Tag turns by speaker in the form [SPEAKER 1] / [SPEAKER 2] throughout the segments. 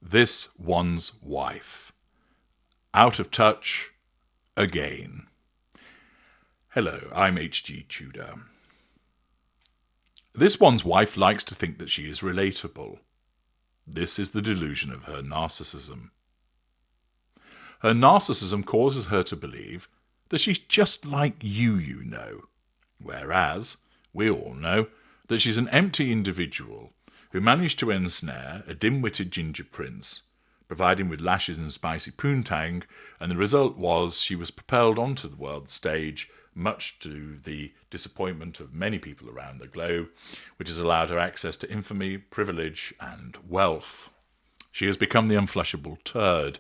[SPEAKER 1] This One's Wife. Out of touch again. Hello, I'm H.G. Tudor. This one's wife likes to think that she is relatable. This is the delusion of her narcissism. Her narcissism causes her to believe that she's just like you know, whereas we all know that she's an empty individual who managed to ensnare a dim-witted ginger prince, provide him with lashes and spicy poontang, and the result was she was propelled onto the world stage, much to the disappointment of many people around the globe, which has allowed her access to infamy, privilege, and wealth. She has become the unflushable turd,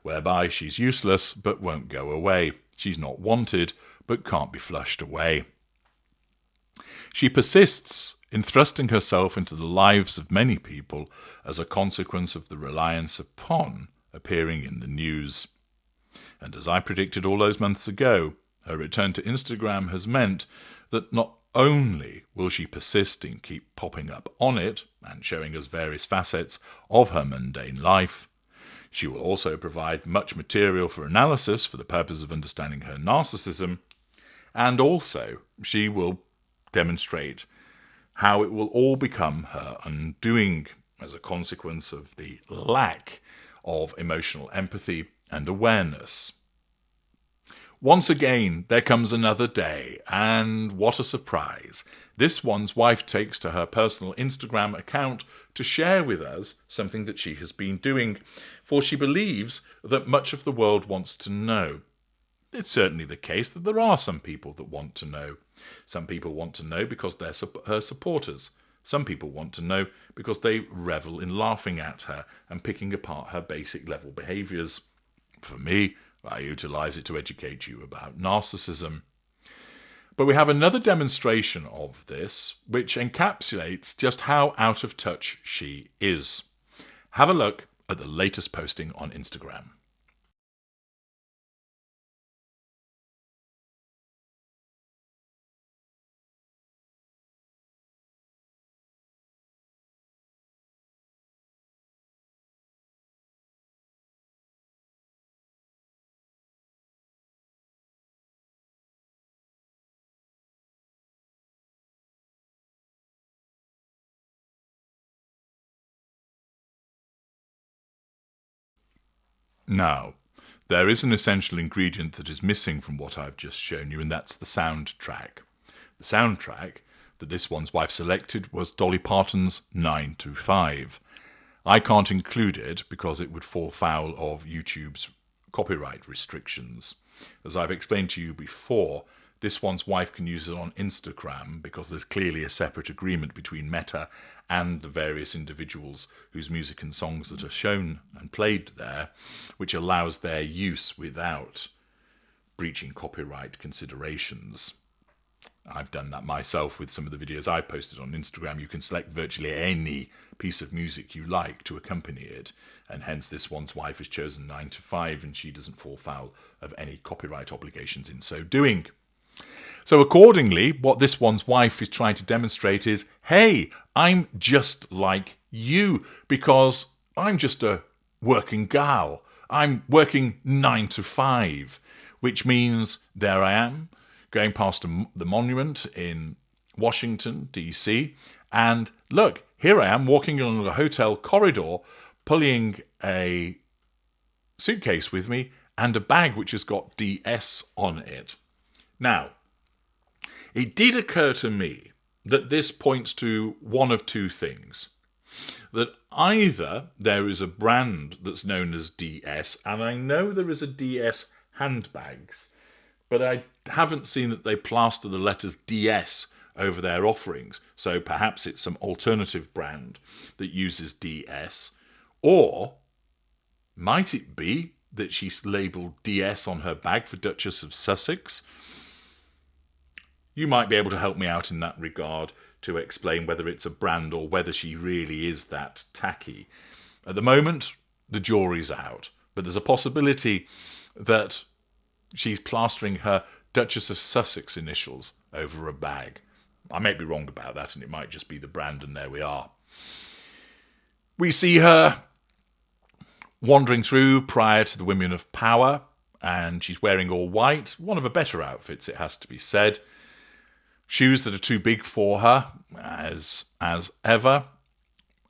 [SPEAKER 1] whereby she's useless but won't go away. She's not wanted but can't be flushed away. She persists in thrusting herself into the lives of many people as a consequence of the reliance upon appearing in the news. And as I predicted all those months ago, her return to Instagram has meant that not only will she persist in keep popping up on it and showing us various facets of her mundane life, she will also provide much material for analysis for the purpose of understanding her narcissism, and also she will demonstrate how it will all become her undoing as a consequence of the lack of emotional empathy and awareness. Once again, there comes another day, and what a surprise. This one's wife takes to her personal Instagram account to share with us something that she has been doing, for she believes that much of the world wants to know. It's certainly the case that there are some people that want to know. Some people want to know because they're her supporters. Some people want to know because they revel in laughing at her and picking apart her basic level behaviours. For me, I utilise it to educate you about narcissism. But we have another demonstration of this, which encapsulates just how out of touch she is. Have a look at the latest posting on Instagram. Now, there is an essential ingredient that is missing from what I've just shown you, and that's the soundtrack. The soundtrack that this one's wife selected was Dolly Parton's 9 to 5. I can't include it because it would fall foul of YouTube's copyright restrictions. As I've explained to you before, this one's wife can use it on Instagram because there's clearly a separate agreement between Meta and the various individuals whose music and songs that are shown and played there, which allows their use without breaching copyright considerations. I've done that myself with some of the videos I've posted on Instagram. You can select virtually any piece of music you like to accompany it, and hence this one's wife has chosen 9 to 5, and she doesn't fall foul of any copyright obligations in so doing. So accordingly, what this one's wife is trying to demonstrate is, hey, I'm just like you because I'm just a working gal. I'm working 9 to 5, which means there I am, going past the monument in Washington, D.C., and look, here I am walking along a hotel corridor, pulling a suitcase with me and a bag which has got DS on it. Now, it did occur to me that this points to one of two things. That either there is a brand that's known as DS, and I know there is a DS handbags, but I haven't seen that they plaster the letters DS over their offerings. So perhaps it's some alternative brand that uses DS. Or might it be that she's labelled DS on her bag for Duchess of Sussex? You might be able to help me out in that regard to explain whether it's a brand or whether she really is that tacky. At the moment, the jury's out, but there's a possibility that she's plastering her Duchess of Sussex initials over a bag. I may be wrong about that, and it might just be the brand, and there we are. We see her wandering through prior to the Women of Power, and she's wearing all white, one of her better outfits, it has to be said. Shoes that are too big for her, as ever,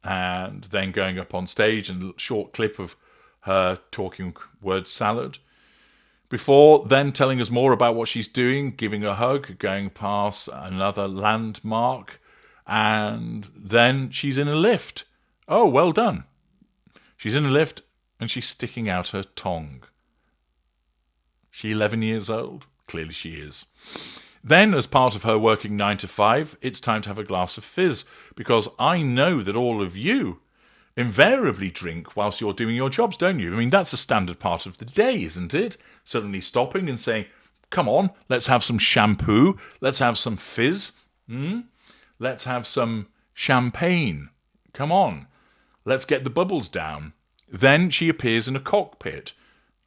[SPEAKER 1] and then going up on stage and a short clip of her talking word salad. Before then telling us more about what she's doing, giving a hug, going past another landmark, and then she's in a lift. Oh, well done. She's in a lift and she's sticking out her tongue. She 11 years old? Clearly she is. Then, as part of her working 9 to 5, it's time to have a glass of fizz, because I know that all of you invariably drink whilst you're doing your jobs, don't you? I mean, that's a standard part of the day, isn't it? Suddenly stopping and saying, come on, let's have some shampoo, let's have some fizz, let's have some champagne, come on, let's get the bubbles down. Then she appears in a cockpit.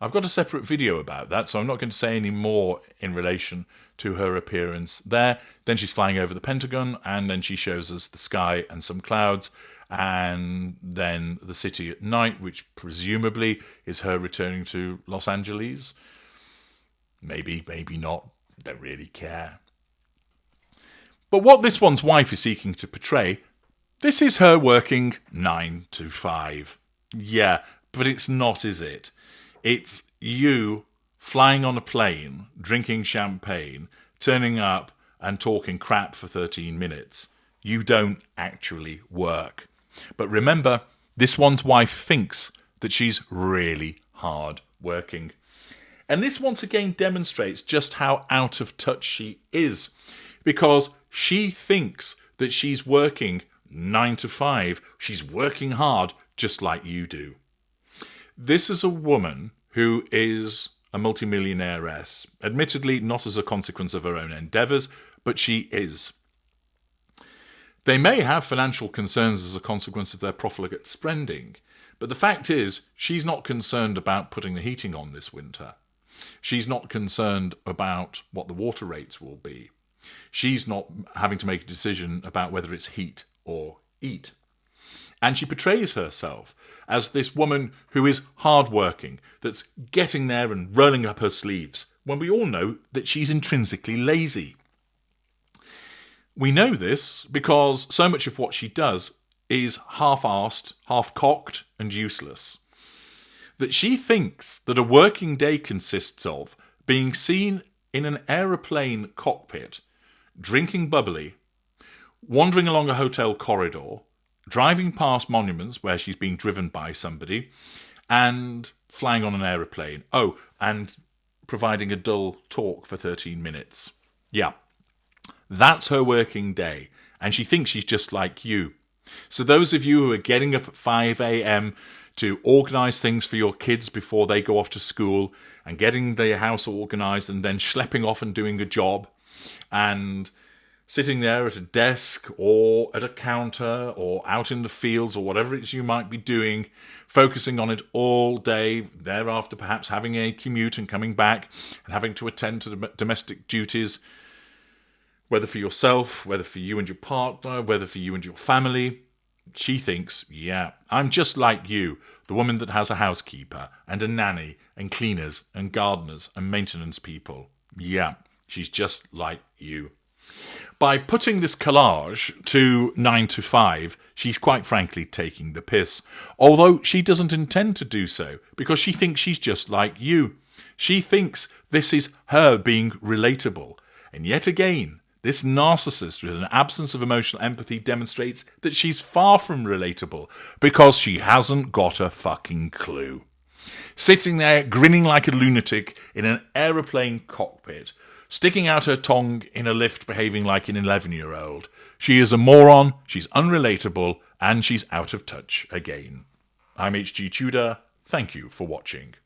[SPEAKER 1] I've got a separate video about that, so I'm not going to say any more in relation to her appearance there. Then she's flying over the Pentagon, and then she shows us the sky and some clouds, and then the city at night, which presumably is her returning to Los Angeles. Maybe, maybe not. Don't really care. But what this one's wife is seeking to portray, this is her working 9 to 5. Yeah, but it's not, is it? It's you flying on a plane, drinking champagne, turning up and talking crap for 13 minutes. You don't actually work. But remember, this one's wife thinks that she's really hard working. And this once again demonstrates just how out of touch she is, because she thinks that she's working 9 to 5. She's working hard just like you do. This is a woman who is a multimillionairess, admittedly not as a consequence of her own endeavours, but she is. They may have financial concerns as a consequence of their profligate spending, but the fact is she's not concerned about putting the heating on this winter. She's not concerned about what the water rates will be. She's not having to make a decision about whether it's heat or eat. And she portrays herself as this woman who is hardworking, that's getting there and rolling up her sleeves, when we all know that she's intrinsically lazy. We know this because so much of what she does is half-arsed, half-cocked and useless. That she thinks that a working day consists of being seen in an aeroplane cockpit, drinking bubbly, wandering along a hotel corridor, driving past monuments where she's being driven by somebody, and flying on an aeroplane. Oh, and providing a dull talk for 13 minutes. Yeah, that's her working day, and she thinks she's just like you. So those of you who are getting up at 5 a.m. to organise things for your kids before they go off to school, and getting their house organised, and then schlepping off and doing a job, and sitting there at a desk or at a counter or out in the fields or whatever it is you might be doing, focusing on it all day, thereafter perhaps having a commute and coming back and having to attend to the domestic duties, whether for yourself, whether for you and your partner, whether for you and your family. She thinks, yeah, I'm just like you, the woman that has a housekeeper and a nanny and cleaners and gardeners and maintenance people. Yeah, she's just like you. By putting this collage to 9 to 5, she's quite frankly taking the piss. Although she doesn't intend to do so, because she thinks she's just like you. She thinks this is her being relatable. And yet again, this narcissist with an absence of emotional empathy demonstrates that she's far from relatable, because she hasn't got a fucking clue. Sitting there grinning like a lunatic in an aeroplane cockpit, sticking out her tongue in a lift, behaving like an 11-year-old. She is a moron, she's unrelatable, and she's out of touch again. I'm H.G. Tudor. Thank you for watching.